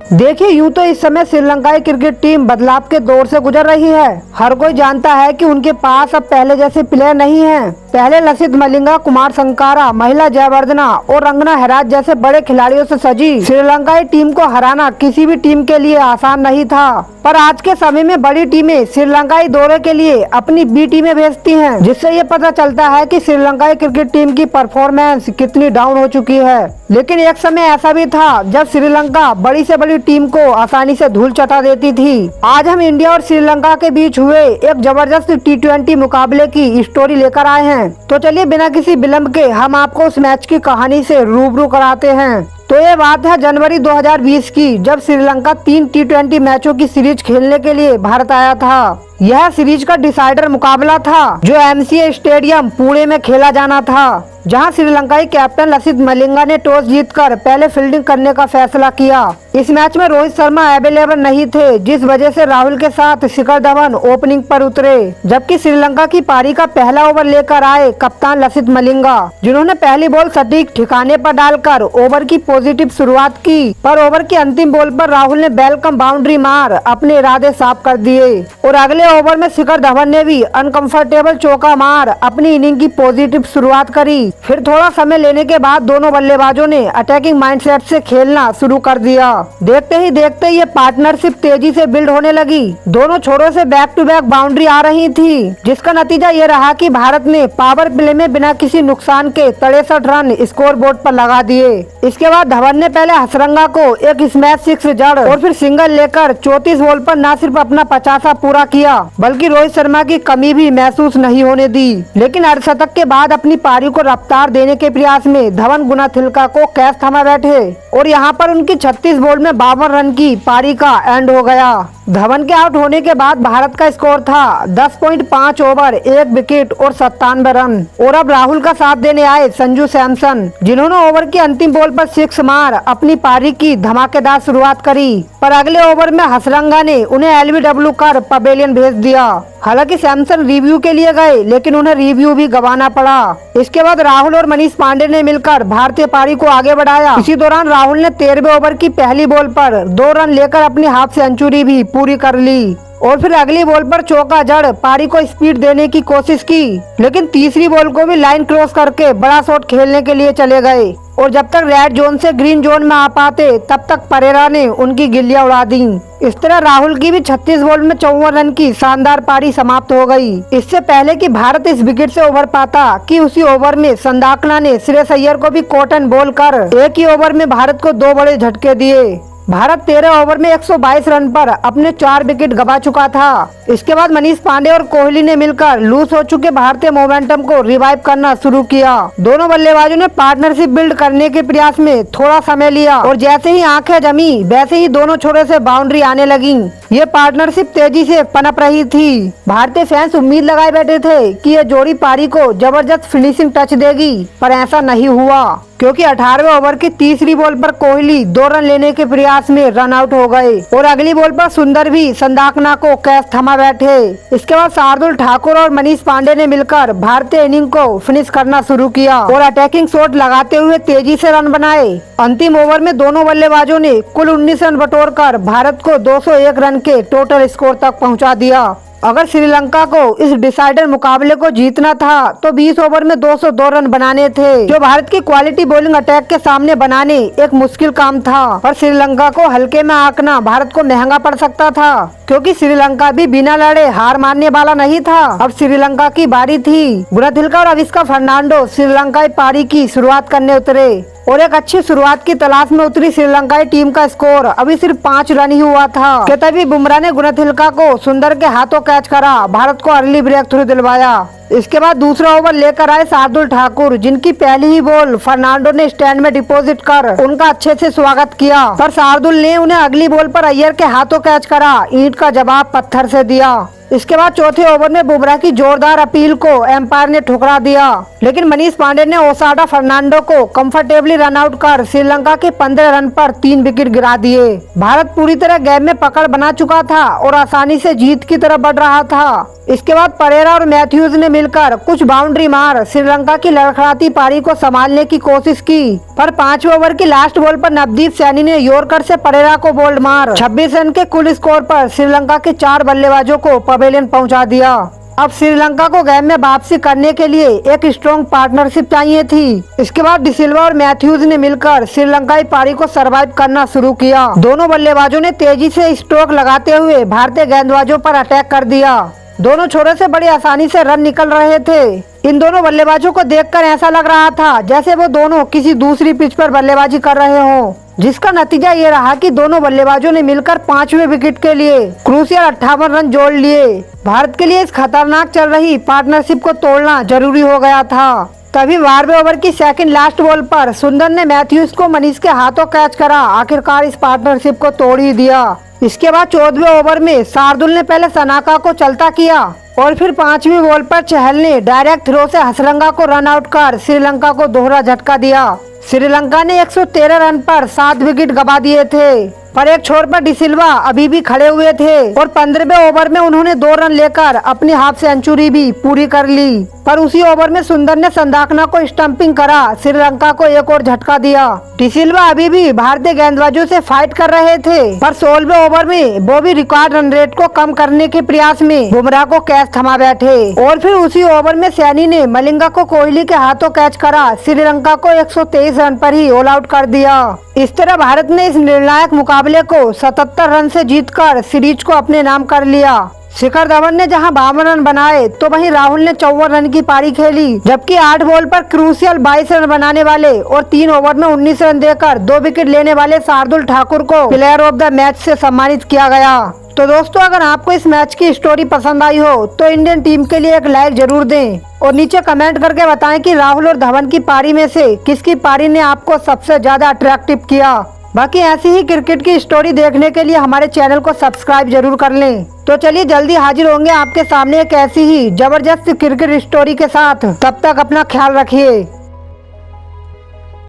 देखिए, यूं तो इस समय श्रीलंकाई क्रिकेट टीम बदलाव के दौर से गुजर रही है। हर कोई जानता है कि उनके पास अब पहले जैसे प्लेयर नहीं हैं। पहले लसिथ मलिंगा, कुमार संगकारा, महिला जयवर्धना और रंगना हेराज जैसे बड़े खिलाड़ियों से सजी श्रीलंकाई टीम को हराना किसी भी टीम के लिए आसान नहीं था। पर आज के समय में बड़ी टीमें श्रीलंकाई दौरे के लिए अपनी बी टीमें भेजती हैं, जिससे ये पता चलता है कि श्रीलंकाई क्रिकेट टीम की परफॉर्मेंस कितनी डाउन हो चुकी है। लेकिन एक समय ऐसा भी था जब श्रीलंका बड़ी से बड़ी टीम को आसानी से धूल चटा देती थी। आज हम इंडिया और श्रीलंका के बीच हुए एक जबरदस्त T20 मुकाबले की स्टोरी लेकर आए हैं। तो चलिए बिना किसी विलंब के हम आपको उस मैच की कहानी से रूबरू कराते हैं। तो ये बात है जनवरी 2020 की, जब श्रीलंका 3 T20 मैचों की सीरीज खेलने के लिए भारत आया था। यह सीरीज का डिसाइडर मुकाबला था जो MCA स्टेडियम पुणे में खेला जाना था, जहां श्रीलंकाई कैप्टन लसिथ मलिंगा ने टॉस जीतकर पहले फील्डिंग करने का फैसला किया। इस मैच में रोहित शर्मा अवेलेबल नहीं थे, जिस वजह से राहुल के साथ शिखर धवन ओपनिंग पर उतरे, जबकि श्रीलंका की पारी का पहला ओवर लेकर आए कप्तान लसिथ मलिंगा, जिन्होंने पहली बॉल सटीक ठिकाने पर डालकर ओवर की पॉजिटिव शुरुआत की। पर ओवर की अंतिम बॉल पर राहुल ने वेलकम बाउंड्री मार अपने इरादे साफ कर दिए और अगले ओवर में शिखर धवन ने भी अनकंफर्टेबल चौका मार अपनी इनिंग की पॉजिटिव शुरुआत करी। फिर थोड़ा समय लेने के बाद दोनों बल्लेबाजों ने अटैकिंग माइंडसेट से खेलना शुरू कर दिया। देखते ही देखते ये पार्टनरशिप तेजी से बिल्ड होने लगी। दोनों छोरों से बैक टू बैक बाउंड्री आ रही थी, जिसका नतीजा ये रहा कि भारत ने पावर प्ले में बिना किसी नुकसान के 63 रन स्कोर बोर्ड पर लगा दिए। इसके बाद धवन ने पहले हसरंगा को एक स्मैश 6 जड़ और फिर सिंगल लेकर 34 बॉल पर न सिर्फ अपना 50 पूरा किया, बल्कि रोहित शर्मा की कमी भी महसूस नहीं होने दी। लेकिन अर्धशतक के बाद अपनी पारी को रफ्तार देने के प्रयास में धवन गुनाथिलका को कैच थमा बैठे और यहाँ पर उनकी 36 बॉल में 52 रन की पारी का एंड हो गया। धवन के आउट होने के बाद भारत का स्कोर था 10.5 ओवर 1 विकेट और 97 रन। और अब राहुल का साथ देने आए संजू सैमसन, जिन्होंने ओवर की अंतिम बॉल पर 6 मार अपनी पारी की धमाकेदार शुरुआत करी। पर अगले ओवर में हसरंगा ने उन्हें LBW कर पवेलियन भेज दिया। हालांकि सैमसन रिव्यू के लिए गए, लेकिन उन्हें रिव्यू भी गंवाना पड़ा। इसके बाद राहुल और मनीष पांडे ने मिलकर भारतीय पारी को आगे बढ़ाया। इसी दौरान राहुल ने 13वें ओवर की पहली बॉल पर 2 रन लेकर अपनी हाफ सेंचुरी भी पूरी कर ली और फिर अगली बॉल पर चौका जड़ पारी को स्पीड देने की कोशिश की, लेकिन तीसरी बॉल को भी लाइन क्रॉस करके बड़ा शॉट खेलने के लिए चले गए और जब तक रेड जोन से ग्रीन जोन में आ पाते तब तक परेरा ने उनकी गिल्लियां उड़ा दी। इस तरह राहुल की भी 36 बॉल में 54 रन की शानदार पारी समाप्त हो गई। इससे पहले कि भारत इस विकेट से उभर पाता कि उसी ओवर में संदाकना ने श्रेयस अय्यर को भी कॉटन बॉल कर एक ही ओवर में भारत को 2 बड़े झटके दिए। भारत 13 ओवर में 122 रन पर अपने 4 विकेट गंवा चुका था। इसके बाद मनीष पांडे और कोहली ने मिलकर लूज हो चुके भारतीय मोमेंटम को रिवाइव करना शुरू किया। दोनों बल्लेबाजों ने पार्टनरशिप बिल्ड करने के प्रयास में थोड़ा समय लिया और जैसे ही आंखें जमी वैसे ही दोनों छोरों से बाउंड्री आने लगी। ये पार्टनरशिप तेजी से पनप रही थी। भारतीय फैंस उम्मीद लगाए बैठे थे कि ये जोड़ी पारी को जबरदस्त फिनिशिंग टच देगी, पर ऐसा नहीं हुआ, क्योंकि 18वें ओवर की तीसरी बॉल पर कोहली 2 रन लेने के प्रयास में रन आउट हो गए और अगली बॉल पर सुंदर भी संदाकना को कैच थमा बैठे। इसके बाद शार्दुल ठाकुर और मनीष पांडे ने मिलकर भारतीय इनिंग को फिनिश करना शुरू किया और अटैकिंग शॉट लगाते हुए तेजी से रन बनाए। अंतिम ओवर में दोनों बल्लेबाजों ने कुल 19 रन बटोरकर भारत को 201 रन के टोटल स्कोर तक पहुंचा दिया। अगर श्रीलंका को इस डिसाइडर मुकाबले को जीतना था तो 20 ओवर में 202 रन बनाने थे, जो भारत की क्वालिटी बॉलिंग अटैक के सामने बनाने एक मुश्किल काम था। पर श्रीलंका को हल्के में आंकना भारत को महंगा पड़ सकता था, क्योंकि श्रीलंका भी बिना लड़े हार मानने वाला नहीं था। अब श्रीलंका की बारी थी। गुनाथिलका और अविष्का फर्नांडो श्रीलंकाई पारी की शुरुआत करने उतरे और एक अच्छी शुरुआत की तलाश में उतरी श्रीलंकाई टीम का स्कोर अभी सिर्फ 5 रन ही हुआ था कि तभी बुमराह ने गुनाथिलका को सुंदर के हाथों कैच करा, भारत को अर्ली ब्रेक थ्रू दिलवाया। इसके बाद दूसरा ओवर लेकर आए शार्दुल ठाकुर, जिनकी पहली ही बॉल फर्नांडो ने स्टैंड में डिपॉजिट कर उनका अच्छे से स्वागत किया, पर शार्दुल ने उन्हें अगली बॉल पर अय्यर के हाथों कैच करा। ईंट का जवाब पत्थर से दिया। इसके बाद चौथे ओवर में बुमराह की जोरदार अपील को एम्पायर ने ठुकरा दिया, लेकिन मनीष पांडे ने ओसाडा फर्नांडो को कंफर्टेबली रन आउट कर श्रीलंका के 15 रन पर 3 विकेट गिरा दिए। भारत पूरी तरह गेम में पकड़ बना चुका था और आसानी से जीत की तरफ बढ़ रहा था। इसके बाद परेरा और मैथ्यूज ने मिलकर कुछ बाउंड्री मार श्रीलंका की लड़खड़ाती पारी को संभालने की कोशिश की, पर 5वें ओवर की लास्ट बॉल पर नवदीप सैनी ने यॉर्कर से परेरा को बोल्ड मार 26 रन के कुल स्कोर पर श्रीलंका के 4 बल्लेबाजों को पवेलियन पहुंचा दिया। अब श्रीलंका को गेम में वापसी करने के लिए एक स्ट्रॉन्ग पार्टनरशिप चाहिए थी। इसके बाद डिसिल्वा और मैथ्यूज ने मिलकर श्रीलंकाई पारी को सरवाइव करना शुरू किया। दोनों बल्लेबाजों ने तेजी से स्ट्रोक लगाते हुए भारतीय गेंदबाजों पर अटैक कर दिया। दोनों छोरों से बड़ी आसानी से रन निकल रहे थे। इन दोनों बल्लेबाजों को देखकर ऐसा लग रहा था जैसे वो दोनों किसी दूसरी पिच पर बल्लेबाजी कर रहे हों, जिसका नतीजा ये रहा कि दोनों बल्लेबाजों ने मिलकर 5वें विकेट के लिए क्रूशियल 58 रन जोड़ लिए। भारत के लिए इस खतरनाक चल रही पार्टनरशिप को तोड़ना जरूरी हो गया था। तभी 12वें ओवर की सेकंड लास्ट बॉल पर सुंदर ने मैथ्यूज को मनीष के हाथों कैच करा। आखिरकार इस पार्टनरशिप को तोड़ ही दिया। इसके बाद 14वें ओवर में शार्दुल ने पहले सनाका को चलता किया और फिर 5वीं बॉल पर चहल ने डायरेक्ट थ्रो से हसरंगा को रन आउट कर श्रीलंका को दोहरा झटका दिया। श्रीलंका ने 113 रन पर 7 विकेट गंवा दिए थे, पर एक छोर पर डिसिल्वा अभी भी खड़े हुए थे और 15वें ओवर में उन्होंने 2 रन लेकर अपनी हाफ सेंचुरी भी पूरी कर ली। पर उसी ओवर में सुंदर ने संदाकना को स्टंपिंग करा, श्रीलंका को एक और झटका दिया। डिसिल्वा अभी भी भारतीय गेंदबाजों से फाइट कर रहे थे, पर 16वें ओवर में वो भी रिकॉर्ड रन रेट को कम करने के प्रयास में बुमराह को कैच थमा बैठे और फिर उसी ओवर में सैनी ने मलिंगा को कोहली के हाथों कैच करा। श्रीलंका को 123 रन पर ही ऑल आउट कर दिया। इस तरह भारत ने इस निर्णायक मुकाबले को 77 रन से जीतकर सीरीज को अपने नाम कर लिया। शिखर धवन ने जहां 52 रन बनाए तो वहीं राहुल ने 54 रन की पारी खेली, जबकि 8 बॉल पर क्रूशियल 22 रन बनाने वाले और 3 ओवर में 19 रन देकर 2 विकेट लेने वाले शार्दुल ठाकुर को प्लेयर ऑफ द मैच से सम्मानित किया गया। तो दोस्तों, अगर आपको इस मैच की स्टोरी पसंद आई हो तो इंडियन टीम के लिए एक लाइक जरूर दें और नीचे कमेंट करके बताएं कि राहुल और धवन की पारी में से किसकी पारी ने आपको सबसे ज्यादा अट्रैक्टिव किया। बाकी ऐसी ही क्रिकेट की स्टोरी देखने के लिए हमारे चैनल को सब्सक्राइब जरूर कर लें। तो चलिए जल्दी हाजिर होंगे आपके सामने एक ऐसी ही जबरदस्त क्रिकेट स्टोरी के साथ। तब तक अपना ख्याल रखिए।